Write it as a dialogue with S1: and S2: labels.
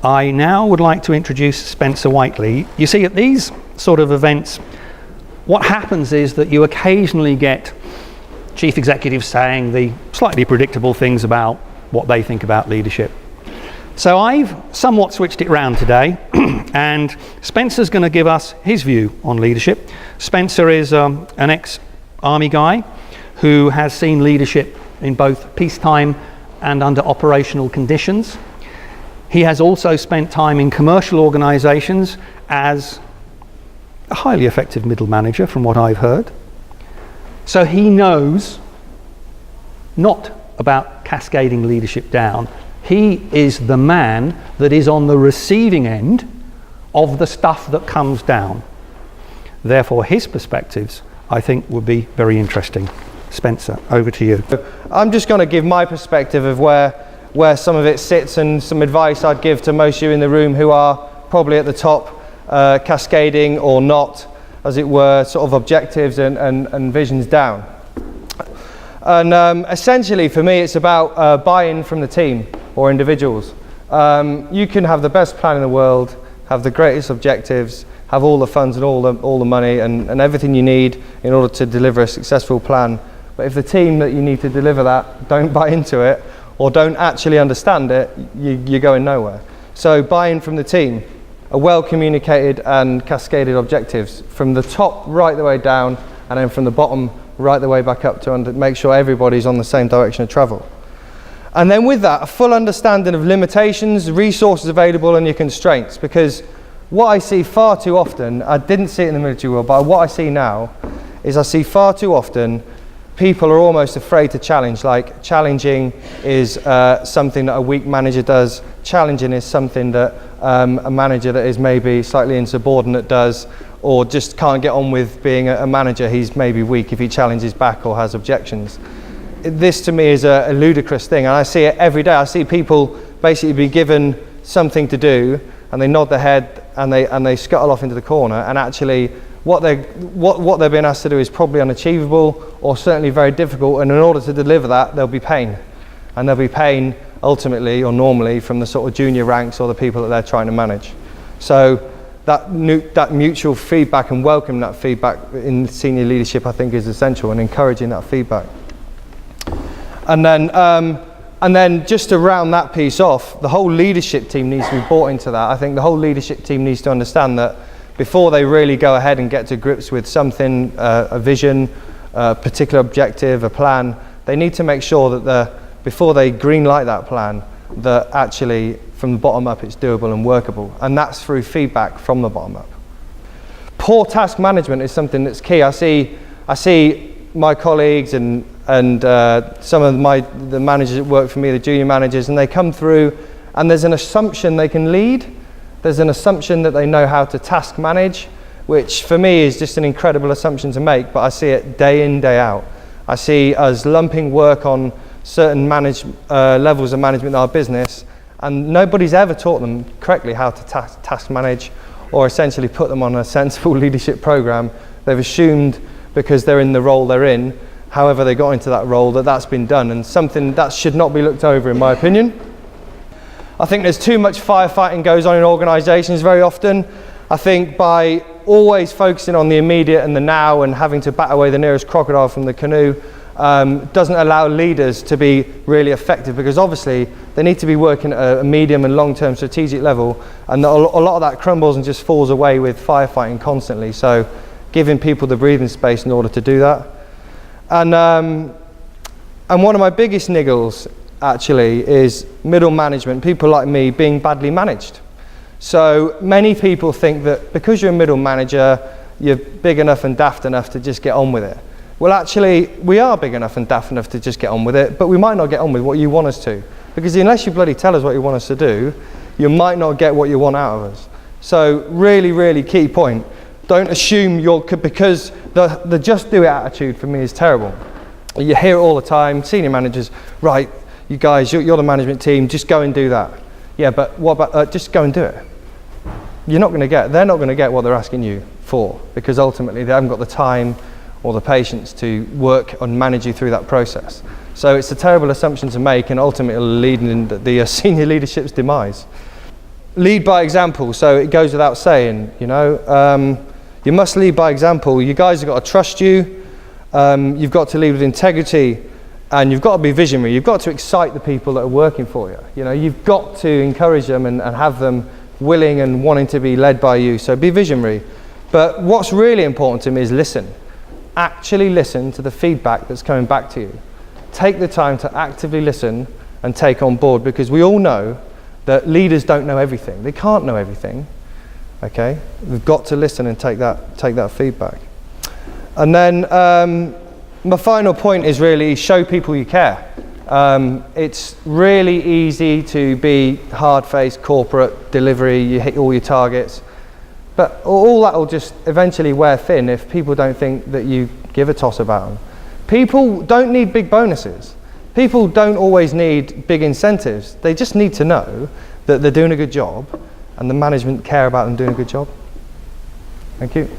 S1: I now would like to introduce Spencer Whiteley. You see, at these sort of events, what happens is that you occasionally get chief executives saying the slightly predictable things about what they think about leadership. So I've somewhat switched it round today, and Spencer's going to give us his view on leadership. Spencer is an ex-army guy who has seen leadership in both peacetime and under operational conditions. He has also spent time in commercial organisations as a highly effective middle manager, from what I've heard. So he knows not about cascading leadership down. He is the man that is on the receiving end of the stuff that comes down. Therefore, his perspectives, I think, would be very interesting. Spencer, over to you.
S2: I'm just going to give my perspective of where some of it sits, and some advice I'd give to most of you in the room who are probably at the top, cascading or not, as it were, sort of objectives and visions down. And essentially for me it's about buy-in from the team or individuals. You can have the best plan in the world, have the greatest objectives, have all the funds and all the money and everything you need in order to deliver a successful plan. But if the team that you need to deliver that don't buy into it or don't actually understand it, you're going nowhere. So buy-in from the team, a well-communicated and cascaded objectives from the top right the way down, and then from the bottom right the way back up to make sure everybody's on the same direction of travel. And then with that, a full understanding of limitations, resources available and your constraints, because what I see far too often, I didn't see it in the military world, but what I see now is I see far too often people are almost afraid to challenge. Like, challenging is something that a weak manager does. Challenging is something that a manager that is maybe slightly insubordinate does, or just can't get on with being a manager. He's maybe weak if he challenges back or has objections. This to me is a ludicrous thing, and I see it every day. I see people basically be given something to do and they nod their head and they scuttle off into the corner, and actually what they're being asked to do is probably unachievable or certainly very difficult, and in order to deliver that there'll be pain. And there'll be pain ultimately or normally from the sort of junior ranks or the people that they're trying to manage. So that mutual feedback and welcoming that feedback in senior leadership, I think, is essential, and encouraging that feedback. And then just to round that piece off, the whole leadership team needs to be brought into that. I think the whole leadership team needs to understand that before they really go ahead and get to grips with something, a vision, a particular objective, a plan, they need to make sure that before they green light that plan, that actually from the bottom up it's doable and workable, and that's through feedback from the bottom up. Poor task management is something that's key. I see my colleagues and some of the managers that work for me, the junior managers, and they come through and there's an assumption they can lead. There's an assumption that they know how to task manage, which for me is just an incredible assumption to make, but I see it day in, day out. I see us lumping work on certain levels of management in our business, and nobody's ever taught them correctly how to task manage or essentially put them on a sensible leadership program. They've assumed because they're in the role they're in, however they got into that role, that's been done, and something that should not be looked over, in my opinion. I think there's too much firefighting goes on in organisations very often. I think by always focusing on the immediate and the now and having to bat away the nearest crocodile from the canoe doesn't allow leaders to be really effective, because obviously they need to be working at a medium and long-term strategic level, and a lot of that crumbles and just falls away with firefighting constantly. So giving people the breathing space in order to do that. And one of my biggest niggles actually is middle management, people like me being badly managed. So many people think that because you're a middle manager, you're big enough and daft enough to just get on with it. Well, actually, we are big enough and daft enough to just get on with it, but we might not get on with what you want us to. Because unless you bloody tell us what you want us to do, you might not get what you want out of us. So really, really key point. Don't assume because the just do it attitude for me is terrible. You hear it all the time, senior managers, right, you guys, you're the management team, just go and do that. Yeah, but what about, just go and do it. They're not going to get what they're asking you for, because ultimately they haven't got the time or the patience to work and manage you through that process. So it's a terrible assumption to make, and ultimately leading in the senior leadership's demise. lead by example. So it goes without saying, you know, you must lead by example. You guys have got to trust you. You've got to lead with integrity, and you've got to be visionary. You've got to excite the people that are working for you. You know, you've got to encourage them and have them willing and wanting to be led by you. So be visionary. But what's really important to me is listen. Actually listen to the feedback that's coming back to you. Take the time to actively listen and take on board, because we all know that leaders don't know everything. They can't know everything. Okay? We've got to listen and take that feedback. And then my final point is really show people you care. It's really easy to be hard-faced, corporate, delivery, you hit all your targets. But all that will just eventually wear thin if people don't think that you give a toss about them. People don't need big bonuses. People don't always need big incentives. They just need to know that they're doing a good job and the management care about them doing a good job. Thank you.